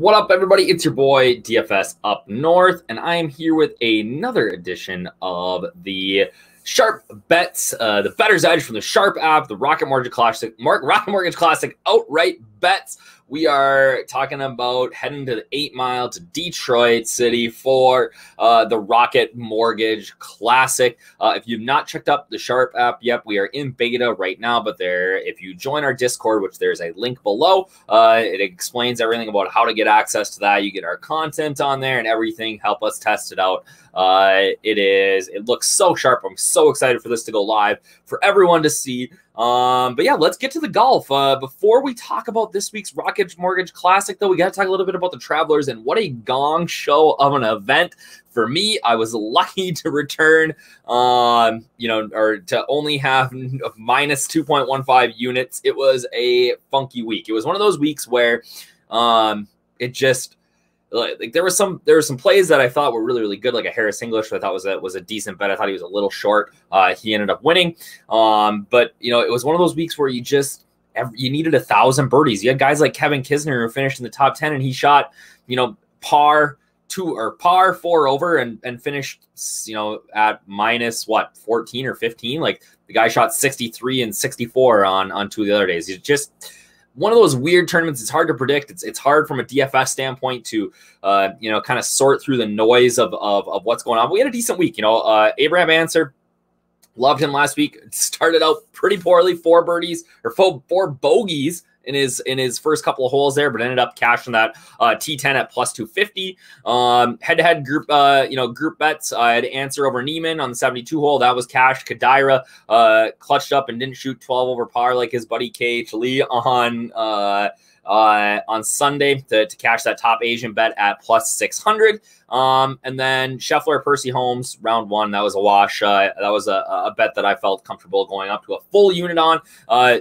What up, everybody? It's your boy DFS Up North, and I am here with another edition of the Sharp Bets, the Bettor's Edge from the Sharp app, the Rocket Mortgage Classic outright bets. We are talking about heading to the 8 Mile to Detroit City for the Rocket Mortgage Classic. If you've not checked out the Sharp app yet, we are in beta right now, but if you join our Discord, which there's a link below, it explains everything about how to get access to that. You get our content on there and everything. Help us test it out. It looks so sharp. I'm so excited for this to go live for everyone to see. But yeah, let's get to the golf. Before we talk about this week's Rocket Mortgage Classic, though, we got to talk a little bit about the Travelers and what a gong show of an event. For me, I was lucky to return, or to only have minus 2.15 units. It was a funky week. It was one of those weeks where it just, like there were some plays that I thought were really good, like a Harris English, I thought was a decent bet. I thought he was a little short. He ended up winning. But it was one of those weeks where you needed 1,000 birdies. You had guys like Kevin Kisner who finished in the top 10, and he shot par 4 over and finished at minus 14 or 15. Like the guy shot 63 and 64 on 2 of the other days. It's just one of those weird tournaments. It's hard to predict. It's hard from a DFS standpoint to kind of sort through the noise of what's going on. We had a decent week. Abraham Answer, loved him last week. Started out pretty poorly, 4 birdies or 4 bogeys in his first couple of holes there, but ended up cashing that T10 at plus 250. Head-to-head group group bets. I had Answer over Neiman on the 72 hole. That was cashed. Kadairo clutched up and didn't shoot 12 over par like his buddy KH Lee on Sunday to cash that top Asian bet at plus 600. And then Scheffler, Percy Holmes, round 1, that was a wash. That was a bet that I felt comfortable going up to a full unit on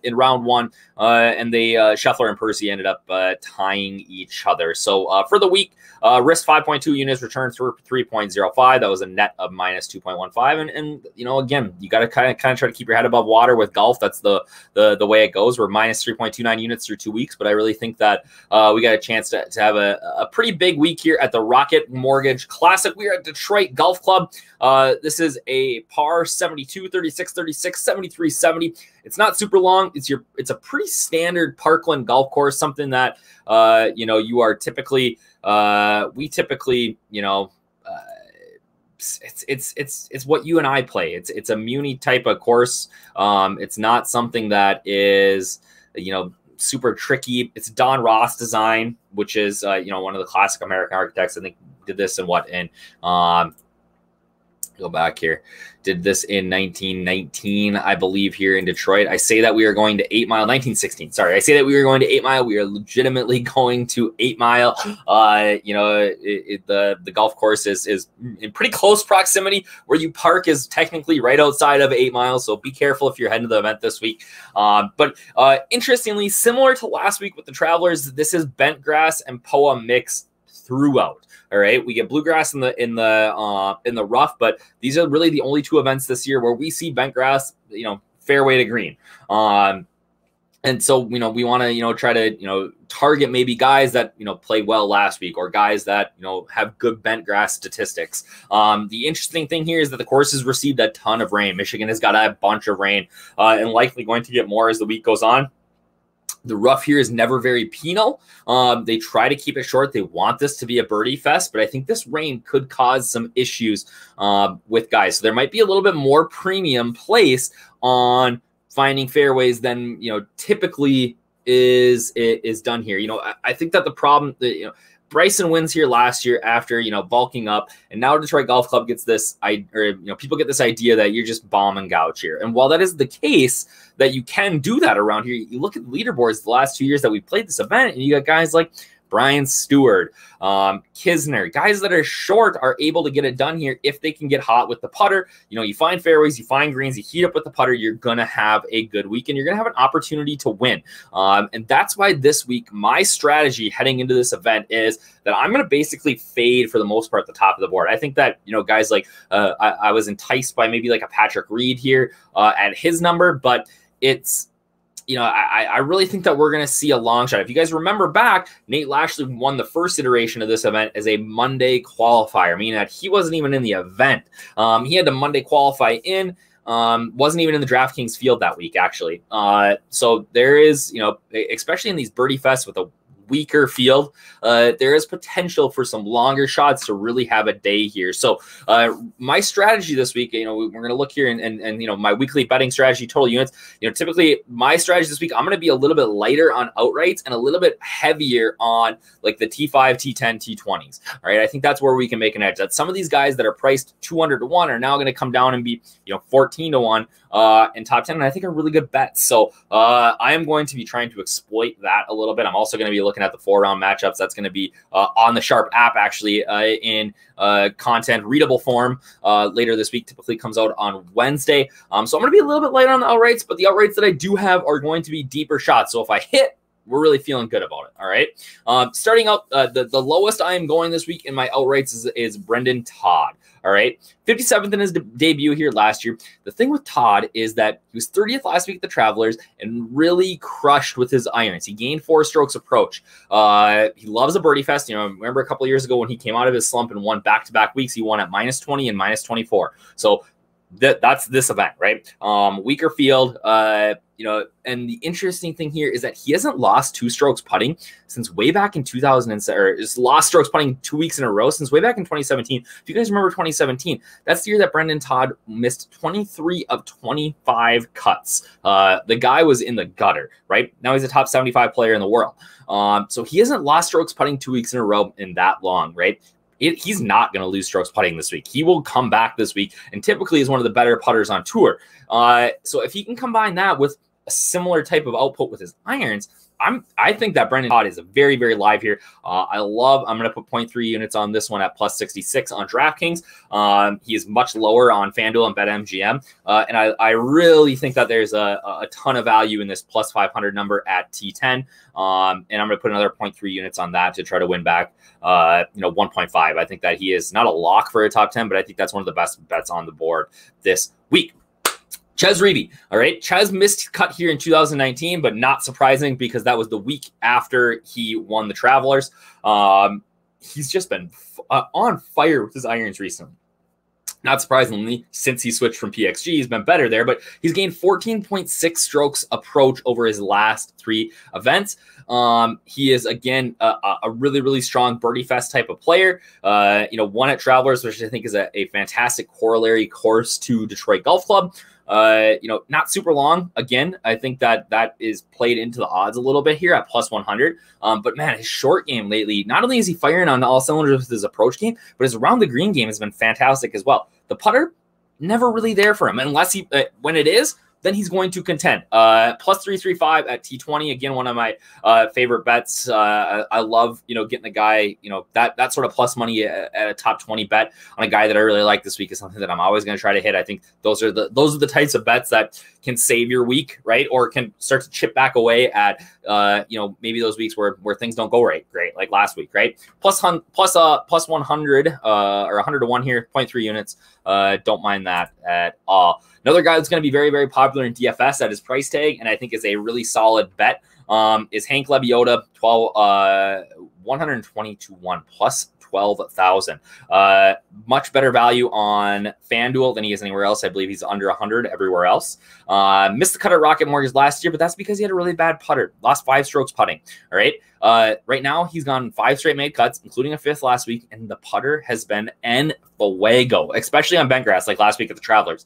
in round 1. And Scheffler and Percy ended up tying each other. So for the week, risk 5.2 units, return through 3.05. That was a net of minus 2.15. And again, you got to kind of try to keep your head above water with golf. That's the way it goes. We're minus 3.29 units through 2 weeks, but I really think that we got a chance to have a pretty big week here at the Rocket Mortgage Classic. We are at Detroit Golf Club. This is a par 72, 36, 36, 73, 70. It's not super long. It's a pretty standard Parkland golf course, something that you are typically it's what you and I play. It's a muni type of course. It's not something that is super tricky. It's Don Ross design, which is one of the classic American architects. I think did this in go back here. Did this in 1919, I believe, here in Detroit. I say that we are going to 8 Mile, 1916. Sorry, I say that we are going to 8 Mile. We are legitimately going to 8 Mile. The golf course is in pretty close proximity. Where you park is technically right outside of 8 Mile, so be careful if you're heading to the event this week. But interestingly, similar to last week with the Travelers, this is bent grass and POA mix throughout. All right, we get bluegrass in the rough, but these are really the only 2 events this year where we see bent grass, fairway to green. And so we want to try to target maybe guys that played well last week, or guys that have good bent grass statistics. The interesting thing here is that the course has received a ton of rain. Michigan has got a bunch of rain, and likely going to get more as the week goes on. The rough here is never very penal. They try to keep it short. They want this to be a birdie fest, but I think this rain could cause some issues with guys. So there might be a little bit more premium place on finding fairways than typically is done here. I think that the problem that Bryson wins here last year after bulking up, and now Detroit Golf Club gets this people get this idea that you're just bomb and gouge here. And while that is the case, that you can do that around here, you look at the leaderboards the last 2 years that we played this event, and you got guys like Brian Stewart, Kisner, guys that are short are able to get it done here if they can get hot with the putter. You find fairways, you find greens, you heat up with the putter, you're going to have a good week, and you're going to have an opportunity to win. And that's why this week, my strategy heading into this event is that I'm going to basically fade for the most part at the top of the board. I think that, guys like I was enticed by maybe like a Patrick Reed here at his number, but it's I really think that we're going to see a long shot. If you guys remember back, Nate Lashley won the first iteration of this event as a Monday qualifier, meaning that he wasn't even in the event. He had to Monday qualify in. Wasn't even in the DraftKings field that week, actually. So there is, especially in these birdie fests with a weaker field, there is potential for some longer shots to really have a day here. So my strategy this week, we're going to look here and my weekly betting strategy, total units. Typically my strategy this week, I'm going to be a little bit lighter on outrights and a little bit heavier on like the T5, T10, T20s. All right, I think that's where we can make an edge. That some of these guys that are priced 200 to 1 are now going to come down and be 14 to 1 in top 10, and I think are really good bets. So I am going to be trying to exploit that a little bit. I'm also going to be looking at the 4-round matchups. That's going to be on the Sharp app, actually, in content readable form later this week. Typically comes out on Wednesday. So I'm going to be a little bit light on the outrights, but the outrights that I do have are going to be deeper shots. So if I hit, we're really feeling good about it. All right. Starting out, the lowest I am going this week in my outrights is Brendan Todd. All right. 57th in his debut here last year. The thing with Todd is that he was 30th last week at the Travelers and really crushed with his irons. He gained 4 strokes approach. He loves a birdie fest. Remember a couple of years ago when he came out of his slump and won back-to-back weeks, he won at -20 and -24. So that's this event, right? Weaker field, and the interesting thing here is that he hasn't lost 2 strokes putting since way back in 2007, or just lost strokes putting 2 weeks in a row since way back in 2017. If you guys remember 2017, that's the year that Brendan Todd missed 23 of 25 cuts. The guy was in the gutter, right? Now he's a top 75 player in the world. So he hasn't lost strokes putting 2 weeks in a row in that long, right? He's not going to lose strokes putting this week. He will come back this week and typically is one of the better putters on tour. So if he can combine that with a similar type of output with his irons, I think that Brendan Todd is very, very live here. I'm going to put 0.3 units on this one at +66 on DraftKings. He is much lower on FanDuel and BetMGM. And I really think that there's a ton of value in this +500 number at T10. And I'm going to put another 0.3 units on that to try to win back 1.5. I think that he is not a lock for a top 10, but I think that's one of the best bets on the board this week. Ches Reavie. All right. Ches missed cut here in 2019, but not surprising because that was the week after he won the Travelers. He's just been on fire with his irons recently. Not surprisingly, since he switched from PXG, he's been better there, but he's gained 14.6 strokes approach over his last 3 events. He is, again, a really, really strong birdie fest type of player. Won at Travelers, which I think is a fantastic corollary course to Detroit Golf Club. Not super long. Again, I think that is played into the odds a little bit here at +100. But man, his short game lately, not only is he firing on all cylinders with his approach game, but his around the green game has been fantastic as well. The putter, never really there for him, unless when it is, then he's going to contend. +335 at T20. Again, one of my favorite bets. I love, getting the guy, that sort of plus money at a top 20 bet on a guy that I really like this week is something that I'm always going to try to hit. I think those are the types of bets that can save your week, right? Or can start to chip back away at, maybe those weeks where things don't go great, like last week, right? Plus 100 or 100 to 1 here, 0.3 units. Don't mind that at all. Another guy that's going to be very, very popular in DFS at his price tag, and I think is a really solid bet, is Hank Lebioda, 120 to 1 plus 12,000. Much better value on FanDuel than he is anywhere else. I believe he's under 100 everywhere else. Missed the cut at Rocket Mortgage last year, but that's because he had a really bad putter. Lost 5 strokes putting. All right. Right now, he's gone 5 straight made cuts, including a 5th last week, and the putter has been en fuego, especially on bent grass, like last week at the Travelers.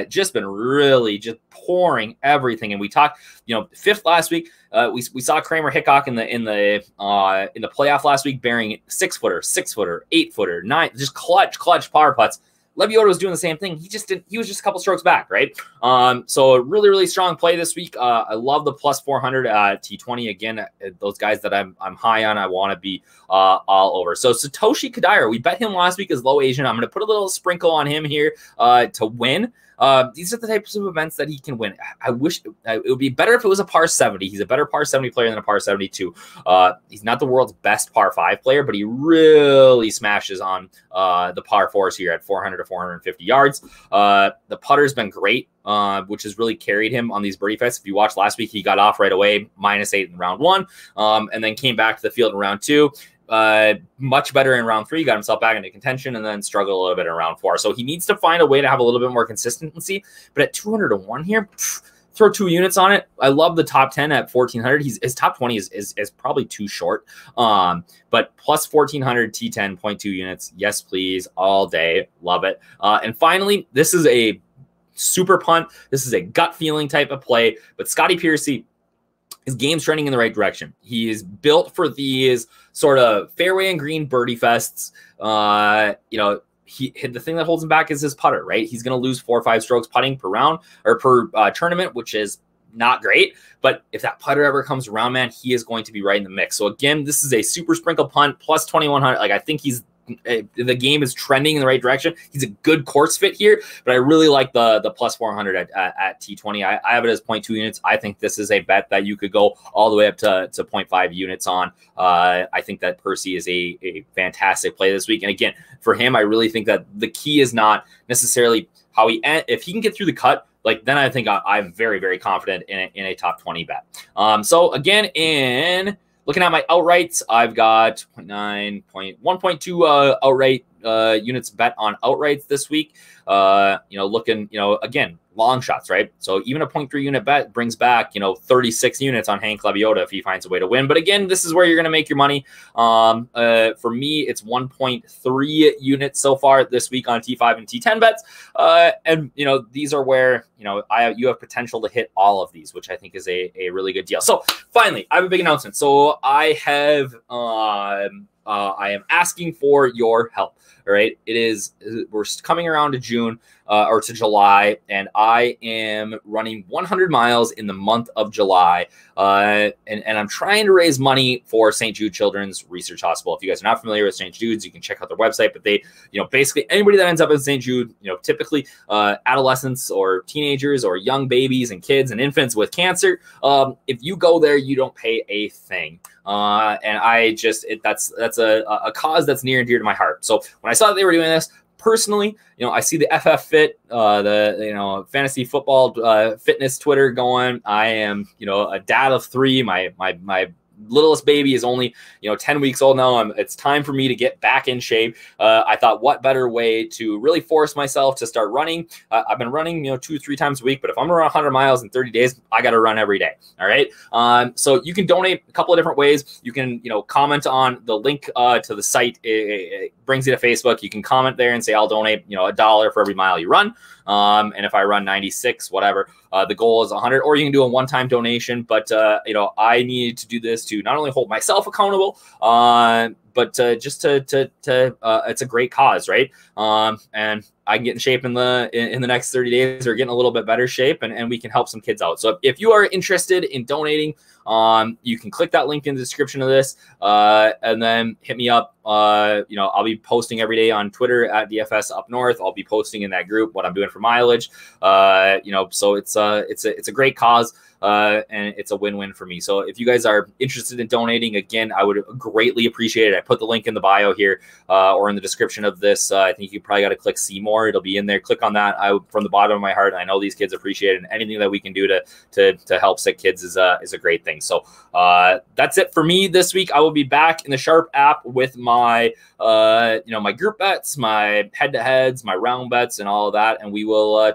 Just been really just pouring everything. And we talked, 5th last week. We saw Kramer Hickok in the playoff last week, bearing 6-footer, 6-footer, 8-footer, 9, just clutch power putts. Lebioda was doing the same thing. He was just a couple strokes back, right? So a really, really strong play this week. I love the +400 T20. Again, those guys that I'm high on, I want to be all over. So Satoshi Kadairo, we bet him last week as low Asian. I'm going to put a little sprinkle on him here to win. These are the types of events that he can win. I wish it would be better if it was a par 70. He's a better par 70 player than a par 72. He's not the world's best par 5 player, but he really smashes on the par 4s here at 400 to to 450 yards. The putter's been great, which has really carried him on these birdie fests. If you watched last week, he got off right away, -8 in round 1, and then came back to the field in round 2. Much better in round 3, got himself back into contention, and then struggled a little bit in round 4. So he needs to find a way to have a little bit more consistency. But at 200-1 here, throw 2 units on it. I love the top 10 at 1,400. His top 20 is probably too short. But plus 1,400 T10, 0.2 units. Yes, please, all day. Love it. And finally, this is a super punt. This is a gut feeling type of play. But Scotty Piercy, his game's trending in the right direction. He is built for these sort of fairway and green birdie fests. You know, the thing that holds him back is his putter, right? He's going to lose 4 or 5 strokes putting per round or per tournament, which is not great. But if that putter ever comes around, man, he is going to be right in the mix. So again, this is a super sprinkle punt plus 2,100. Like, I think the game is trending in the right direction. He's a good course fit here, but I really like the plus 400 at T20. I have it as 0.2 units. I think this is a bet that you could go all the way up to 0.5 units on. I think that Percy is a fantastic play this week. And again, for him, I really think that the key is not necessarily how if he can get through the cut, like, then I think I'm very, very confident in a top 20 bet. So again, looking at my outrights, I've got 1.2 outright units bet on outrights this week. You know, looking, you know, again, long shots, right? So even a 0.3 unit bet brings back, you know, 36 units on Hank Lebioda if he finds a way to win. But again, this is where you're going to make your money. For me, it's 1.3 units so far this week on T5 and T10 bets. And, you know, these are where, you know, you have potential to hit all of these, which I think is a really good deal. So finally, I have a big announcement. So I am asking for your help. All right. We're coming around to June or to July, and I am running 100 miles in the month of July. And I'm trying to raise money for St. Jude Children's Research Hospital. If you guys are not familiar with St. Jude's, you can check out their website, but they, you know, basically anybody that ends up in St. Jude, you know, typically adolescents or teenagers or young babies and kids and infants with cancer. If you go there, you don't pay a thing. And that's a cause that's near and dear to my heart. So when I saw that they were doing this, personally, you know, I see the FF Fit, the fantasy football fitness Twitter going. I am, you know, a dad of 3. My littlest baby is only, you know, 10 weeks old now. It's time for me to get back in shape. I thought, what better way to really force myself to start running? I've been running, you know, 2 or 3 times a week, but if I'm around 100 miles in 30 days, I got to run every day. All right. So you can donate a couple of different ways. You can, you know, comment on the link to the site. It brings you to Facebook. You can comment there and say, I'll donate, you know, $1 for every mile you run. And if I run 96, whatever, the goal is 100, or you can do a one-time donation. But, you know, I need to do this to not only hold myself accountable, but just it's a great cause, right? And I can get in shape in the next 30 days, or get in a little bit better shape, and we can help some kids out. So if you are interested in donating, you can click that link in the description of this, and then hit me up. You know, I'll be posting every day on Twitter at DFS Up North. I'll be posting in that group what I'm doing for mileage. You know, so it's a great cause. And it's a win-win for me. So if you guys are interested in donating, again, I would greatly appreciate it. I put the link in the bio here or in the description of this. I think you probably got to click see more. It'll be in there. Click on that. From the bottom of my heart, I know these kids appreciate it, and anything that we can do to help sick kids is a great thing. So that's it for me this week. I will be back in the Sharp app with my my group bets, my head-to-heads, my round bets, and all of that, and we will chat